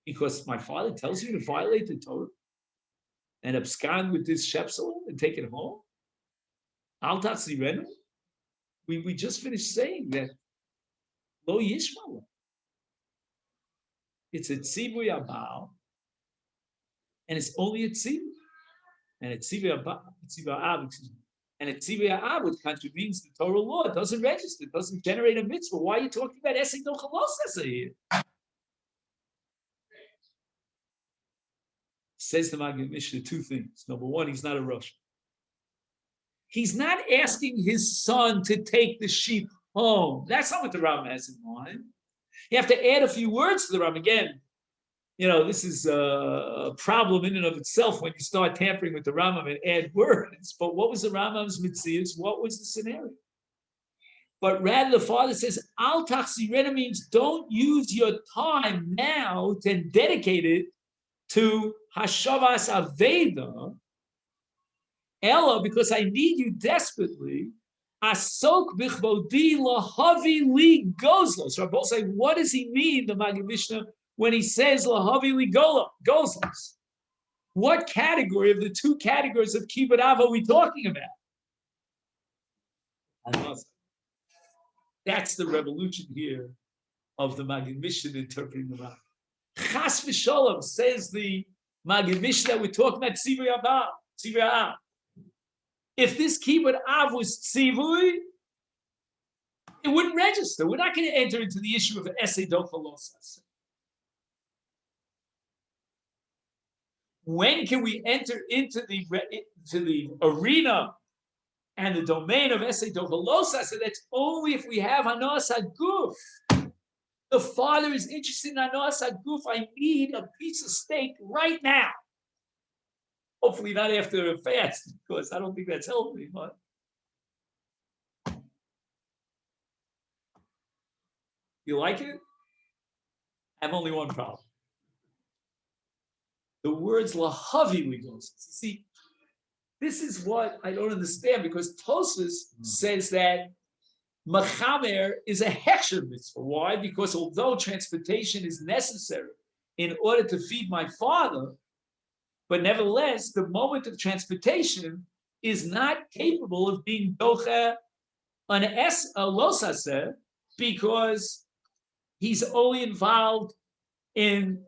[SPEAKER 1] Because my father tells you to violate the Torah and abscond with this shepsel and take it home? Al Tatzi Renu? We just finished saying that Lo Yishma. It's a tzivui abal, and it's only a tzivui. And it's tzivui abal, excuse me. And a tzivui ab, which contravenes the Torah law, it doesn't register, it doesn't generate a mitzvah. Why are you talking about essay no chalos here? Says the Maggid Mishnah two things. Number one, he's not a Russian. He's not asking his son to take the sheep home. That's not what the Rambam has in mind. You have to add a few words to the Rambam. Again, this is a problem in and of itself when you start tampering with the Rambam and add words. But what was the Rambam's mitzvahs? What was the scenario? But rather, the father says, Al Tachsirena means don't use your time now to dedicate it to Hashavas Aveda, Ella, because I need you desperately. Asok bichvodi lahavi li gozlos. So both say, what does he mean, the Maggid Mishnah, when he says lahavi li gozlos? What category of the two categories of kibbut av are we talking about? That's the revolution here of the Maggid Mishnah interpreting the Rambam. Chas v'sholom, says the Maggid Mishnah, that we're talking about tzivui av. If this kibbut av was tzivui, it wouldn't register. We're not going to enter into the issue of an essay dochalosas. When can we enter into the arena and the domain of essay dochalosas? And that's only if we have hanos haguf. The father is interested in hanos haguf. I need a piece of steak right now. Hopefully not after a fast, because I don't think that's healthy. But you like it? I have only one problem. The words lahavi ligos. See, this is what I don't understand, because Tosfos says that machamer is a hechsher mitzvah. Why? Because although transportation is necessary in order to feed my father, but nevertheless, the moment of transportation is not capable of being docha an losaseh, because he's only involved in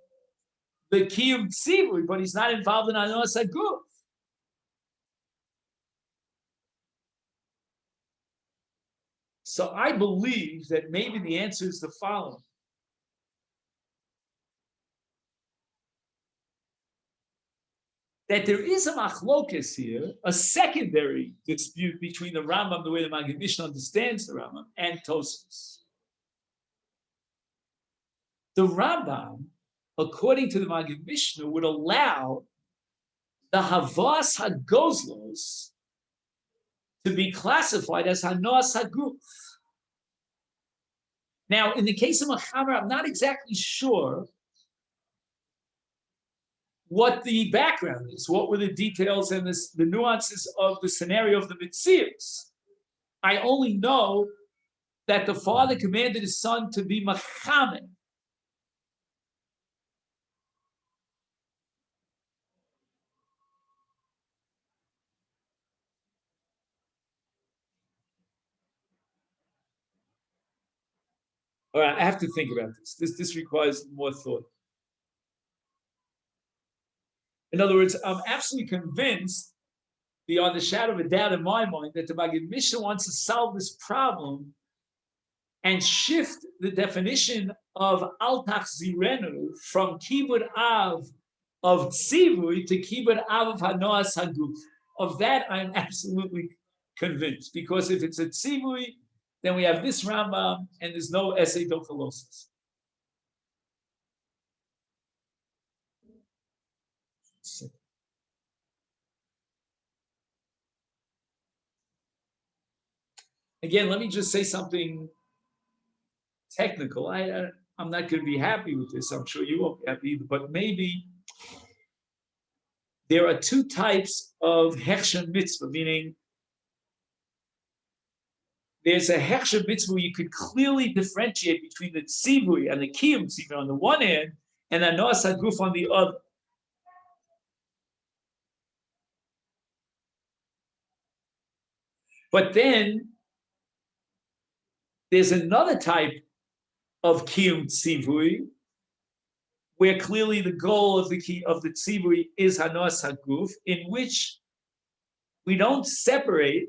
[SPEAKER 1] the kiyum tzivui, but he's not involved in hanos haguf. So I believe that maybe the answer is the following. That there is a machlokes here, a secondary dispute between the Rambam, the way the Maggid Mishnah understands the Rambam, and Tosfos. The Rambam, according to the Maggid Mishnah, would allow the Havas Hagozlos to be classified as Hanos Haguf. Now, in the case of Machamer, I'm not exactly sure what the background is, what were the details and the nuances of the scenario of the Mitzias. I only know that the father commanded his son to be Machamer. All right, I have to think about this. This requires more thought. In other words, I'm absolutely convinced, beyond the shadow of a doubt in my mind, that the Maggid Mishnah wants to solve this problem and shift the definition of Al Tachzirenu from Kibud Av of Tzivui to Kibud Av of Hanoas Haguf. Of that, I'm absolutely convinced, because if it's a Tzivui, then we have this Rambam and there's no Essay Dochalosis. Again, let me just say something technical. I'm not going to be happy with this. I'm sure you won't be happy either. But maybe there are two types of Hechsher Mitzvah, meaning there's a Hechsher Mitzvah where you could clearly differentiate between the Tzivui and the Kiyum Tzivui on the one hand, and Hanoas Haguf on the other. But then there's another type of Kiyum Tzivui where clearly the goal of the Tzivui is Hanoas Haguf, in which we don't separate.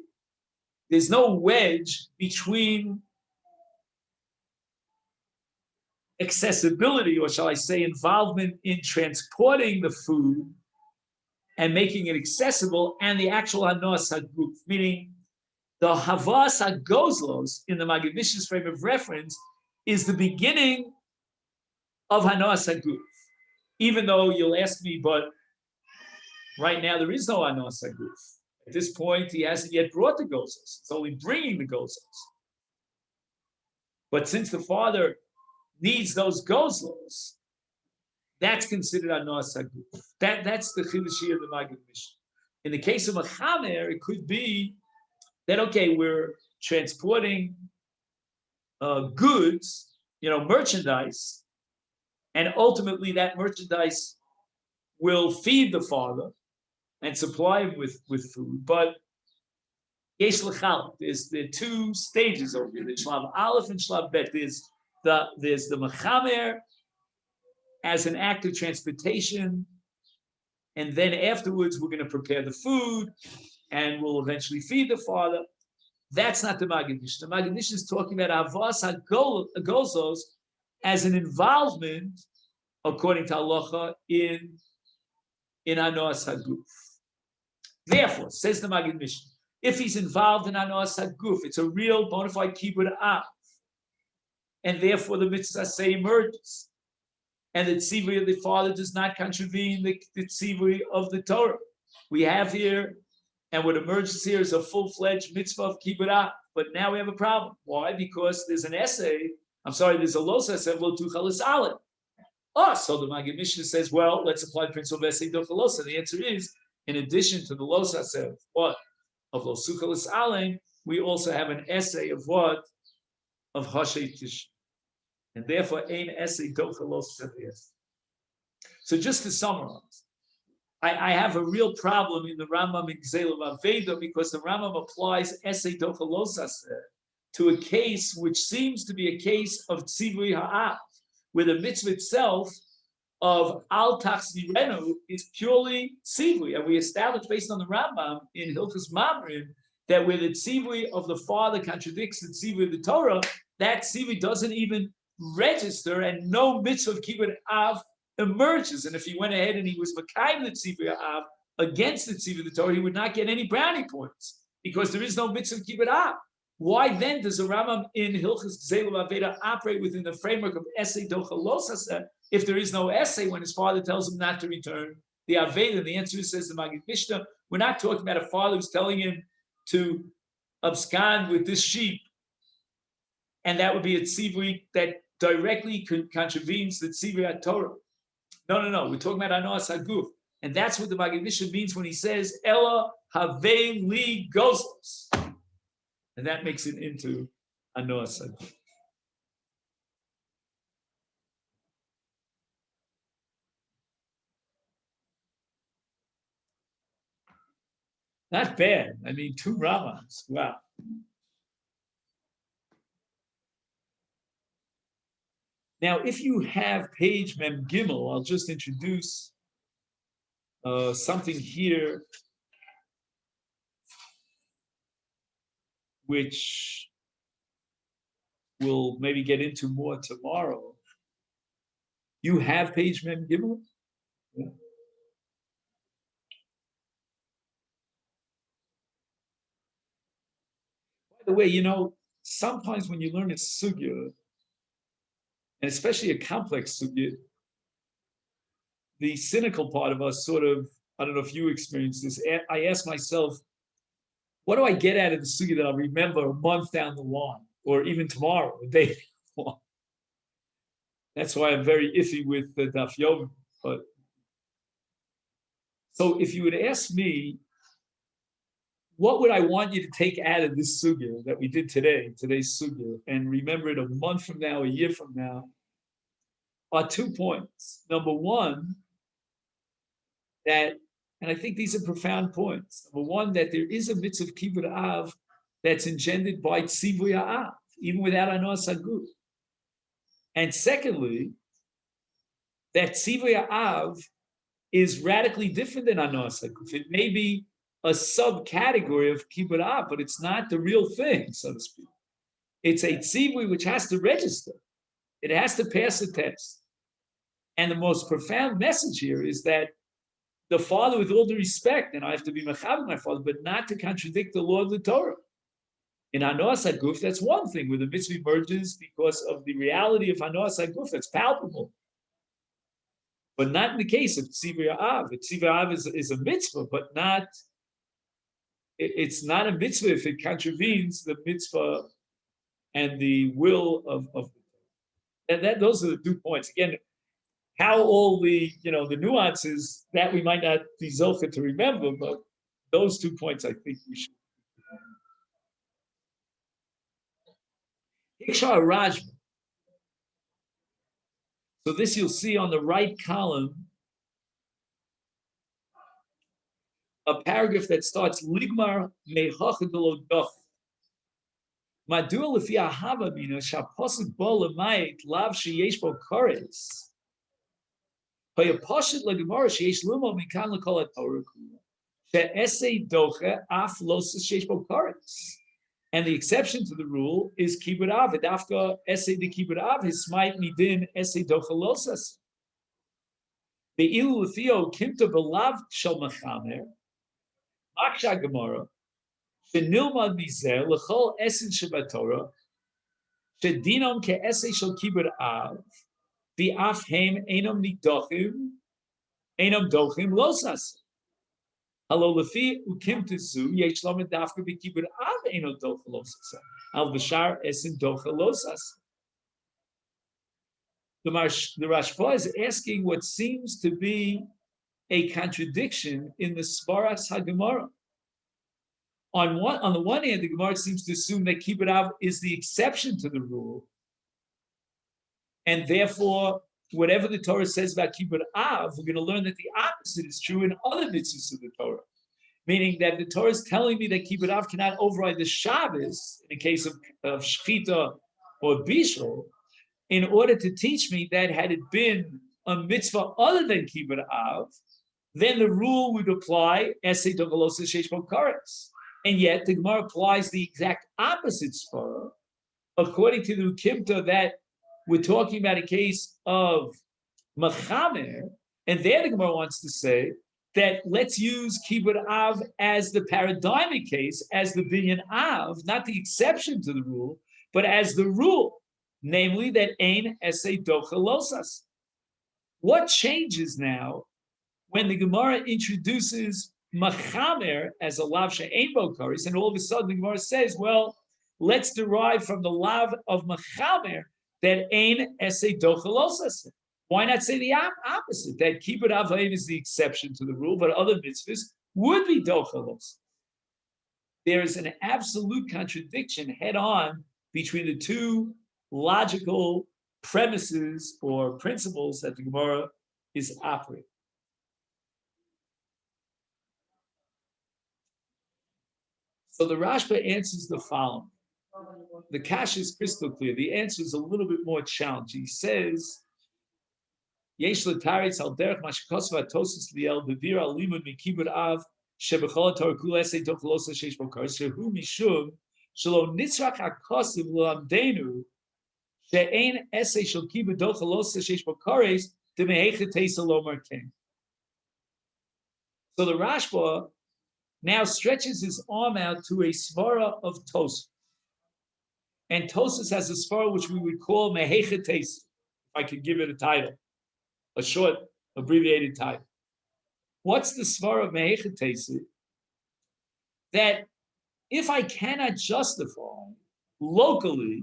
[SPEAKER 1] There's no wedge between accessibility, or shall I say involvement in transporting the food and making it accessible, and the actual Hanoas Haguf, meaning the Havas Hagozlos in the Maggid Mishnah's frame of reference is the beginning of Hanoas Haguf. Even though you'll ask me, but right now there is no Hanoas Haguf. At this point, he hasn't yet brought the gozos. It's only bringing the gozos. But since the father needs those gozos, that's considered Hanoas Haguf. That's the chidushi of the Maggid Mishnah. In the case of a chamer, it could be that, okay, we're transporting goods, merchandise, and ultimately that merchandise will feed the father and supply him with food. But yesh l'chalek, there are two stages over here, the shlav aleph and shlav bet. There's the mechamer as an act of transportation, and then afterwards we're going to prepare the food and we'll eventually feed the father. That's not the Maggid Mishnah. The Maggid Mishnah is talking about Havas HaGozos as an involvement, according to halacha, in Hanoas Haguf. Therefore, says the Maggid Mishnah, if he's involved in Hanoas Haguf, it's a real bona fide kibud av, and therefore the mitzvah say emerges, and the tzivui of the father does not contravene the tzivui of the Torah. We have here, and what emerges here is a full-fledged mitzvah of kibud av. But now we have a problem. Why? Because there's there's a los essay of lo tuchal l'saleh. So the Maggid Mishnah says, well, let's apply the principle of essay dochalosa. The answer is, in addition to the los essay of what? Of lo tuchal l'saleh, we also have an essay of what? Of hashay tish. And therefore, ein essay dochalosa. So just to summarize, I have a real problem in the Rambam in Gzeil of Aveda, because the Rambam applies essay dochalosa to a case which seems to be a case of tzivui ha'av, where the mitzvah itself of al tachzirenu is purely tzivui. And we established based on the Rambam in Hilchos Mamrim that where the tzivui of the father contradicts the tzivui of the Torah, that tzivui doesn't even register, and no mitzvah of kibud av emerges. And if he went ahead and he was makayim the tzivui av against the tzivui of the Torah, he would not get any brownie points, because there is no mitzvah of kibud av. Why then does the Rambam in Hilchos Gzeil Aveda operate within the framework of essay dochalosa if there is no essay when his father tells him not to return the Aveda? The answer is, says the Maggid Mishnah, we're not talking about a father who's telling him to abscond with this sheep, and that would be a tzivui that directly contravenes the tzivui Torah. No. We're talking about Hanoas Haguf, and that's what the Maggid Mishnah means when he says Ella Havei Li Gozlos. And that makes it into Hanoas Haguf. Not bad. I mean, 2 Ramans. Wow. Now, if you have page Mem Gimel, I'll just introduce something here which we'll maybe get into more tomorrow. You have page Mem Gimel? Yeah. By the way, sometimes when you learn a sugya, and especially a complex sugya, the cynical part of us sort of, I don't know if you experience this, I ask myself, what do I get out of the sugya that I'll remember a month down the line, or even tomorrow, a day long? That's why I'm very iffy with the Daf Yomi. But so if you would ask me, what would I want you to take out of this sugya that we did today, today's sugya, and remember it a month from now, a year from now, are 2 points. Number one, that, and I think these are profound points. Number one, that there is a mitzvah of kibbud av that's engendered by tzivuy ha'av, even without anos haguf. And secondly, that tzivuy ha'av is radically different than anos haguf. It may be a subcategory of kibbud av, but it's not the real thing, so to speak. It's a tzivui which has to register. It has to pass the test. And the most profound message here is that the father, with all due respect, and I have to be mechaber my father, but not to contradict the law of the Torah. In Hanos HaGuf, that's one thing, where the mitzvah emerges because of the reality of Hanos HaGuf, that's palpable. But not in the case of Tzivur Av. Tzivur Av is a mitzvah, but not, it's not a mitzvah if it contravenes the mitzvah and the will of the Torah. And those are the 2 points. Again, how all the the nuances that we might not be zocher to remember, but those 2 points I think we should. Hikshar Rajma. So this you'll see on the right column, a paragraph that starts Ligmar Mehachadolo Doch. Madua lefi ahava mina shapasuk bo lemayit lav sheyesh bo kores. Hayapashit legemara sheyesh lumo mikan lekol haTorah kula. She'esei doche af los sheyesh bo kores. And the exception to the rule is kibbud av. Dafka esei de kibbud av his smite midin esei doche losas. Be'ilu lefio kimta belav shel mechamer. Maksha gemara. Shenilmad mizeh lechol esin shebatorah. Shedinom ke'esei shel kibbud av. The afhem enam nidochim, enam dochim losas. Halo lefi ukim tizu yesh lamed dafka b'kibbud av enam dochim losas. Al b'shar esin dochim losas. The Rashba is asking what seems to be a contradiction in the Svaras HaGemara. On the one hand, the Gemara seems to assume that kibbud av is the exception to the rule, and therefore, whatever the Torah says about kibbud av, we're going to learn that the opposite is true in other mitzvahs of the Torah. Meaning that the Torah is telling me that kibbud av cannot override the Shabbos in the case of shechita or bishul, in order to teach me that had it been a mitzvah other than kibbud av, then the rule would apply esei dovelosa sheish bo kares. And yet the Gemara applies the exact opposite svara, according to the Ukimta, that we're talking about a case of machamer, and there the Gemara wants to say that let's use kibbud av as the paradigmic case, as the binyan av, not the exception to the rule, but as the rule, namely that ein esei docha losas. What changes now when the Gemara introduces machamer as a lav she'ein bo kares, and all of a sudden the Gemara says, well, let's derive from the lav of machamer that ein esei docha losas. Why not say the opposite? That kibbud av is the exception to the rule, but other mitzvahs would be docha losas. There is an absolute contradiction head on between the two logical premises or principles that the Gemara is operating. So the Rashba answers the following. The kash is crystal clear. The answer is a little bit more challenging. He says, "Yesh l'taritz al derech mashkosva tosis liel bevir al limud mikibud av shebechol Torah kul esei tochlosa sheish bokar shehu mishum shelo nitzrach hakosim l'amdenu she'ein esei shel kibud tochlosa sheish bokares demehechetesa lomar king." So the Rashba now stretches his arm out to a svara of Tosfos. And Tosfos has a svara which we would call Mehechetesa, if I could give it a title, a short, abbreviated title. What's the svara of Mehechetesa? That if I cannot justify locally,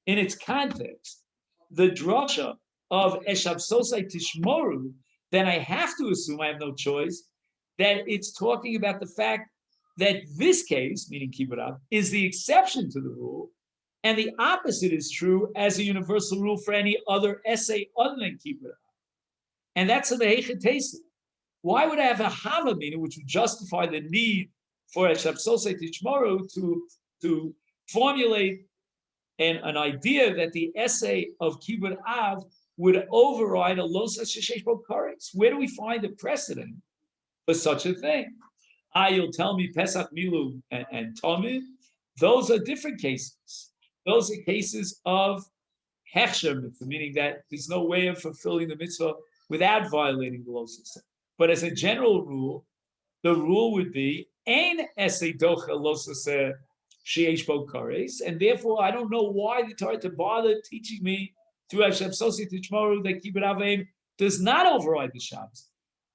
[SPEAKER 1] in its context, the drasha of Eshav Sosai Tishmoru, then I have to assume, I have no choice, that it's talking about the fact that this case, meaning Kibbud Av, is the exception to the rule, and the opposite is true as a universal rule for any other essay other than Kibbud Av. And that's a Mehechetesa. Why would I have a Havamina, which would justify the need for a Shabsosei Tishmoru to formulate an idea that the essay of Kibbud Av would override a Losa Sheshesh Bokares? Where do we find a precedent for such a thing? You'll tell me Pesach Milu and Tomid, those are different cases. Those are cases of Hechsher mitzvah, meaning that there's no way of fulfilling the mitzvah without violating the Losa. But as a general rule, the rule would be Ein Esei Docha Losa Sheish Bokares, and therefore I don't know why the Torah to bother teaching me through Hashem Sosi Tichmaru that Kibbud Av does not override the Shabbos.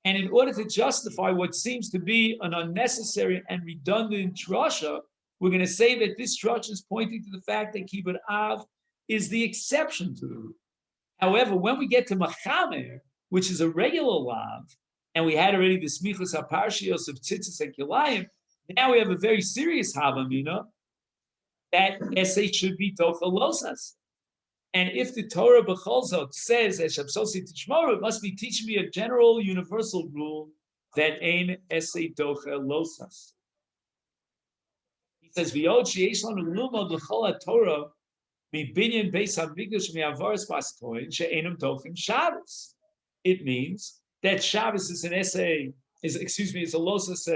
[SPEAKER 1] And in order to justify what seems to be an unnecessary and redundant drasha, we're going to say that this drasha is pointing to the fact that Kibbud Av is the exception to the rule. However, when we get to Machamer, which is a regular lav, and we had already the Smichus HaParshios of Tzitzis and Kilayim, now we have a very serious Havamina that essay should be Tocha Losas. And if the Torah B'cholzot says Eshabsosi Tishmoru, it must be teaching me a general universal rule that Ein Essay Docha Losas. He says, V'yod sheyesh lanu lilmod l'chol HaTorah mibinyan beis hamikdash me'avaris bastoin she'enam tochim Shabbos. It means that Shabbos is an essay, is a Losas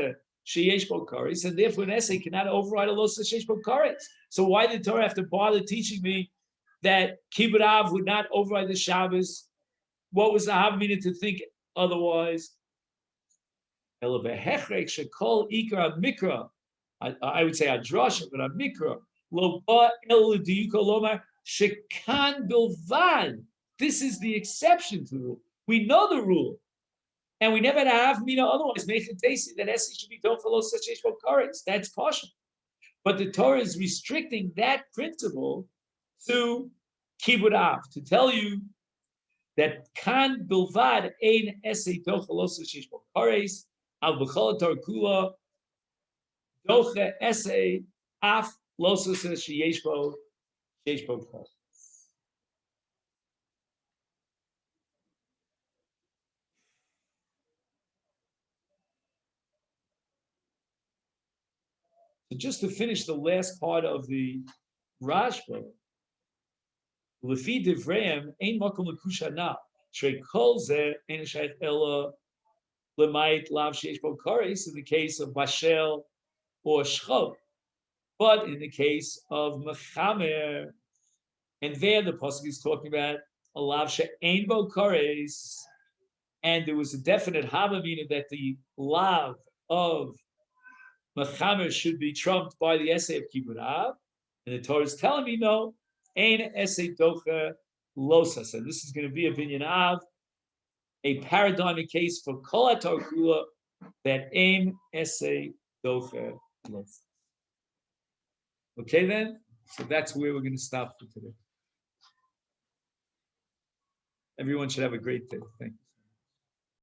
[SPEAKER 1] sheyesh bokaris, and therefore an essay cannot override a Losas sheyesh bokaris. So why did the Torah have to bother teaching me that Kibbud Av would not override the Shabbos? What was the Havamina to think otherwise? I would say a drasha, but a mikra. This is the exception to the rule. We know the rule, and we never have Havamina otherwise. That essay should be done for Lo Sachesh Bokaris. That's partial. But the Torah is restricting that principle to Kibbud Av, to tell you that kan bilvad ein essay docha losa sheish bokares al b'chol Torah kula docha essay af losa sheish bokares. So just to finish the last part of the Rashba, Lefi Divreim ein makom lekushana shrei kol ze ein shayich ela lemayit lav sheish bokares in the case of bashel or shchot, but in the case of mechamer, and there the pasuk is talking about a lav she'ein bokares, and there was a definite havamina that the lav of mechamer should be trumped by the essay of Kibbud Av, and the Torah is telling me no. Ein essay docha losas, and this is going to be a binyan av, a paradigmic case for kol haTorah kula, that ein essay docha losas. Okay, then, so that's where we're going to stop for today. Everyone should have a great day. Thank you.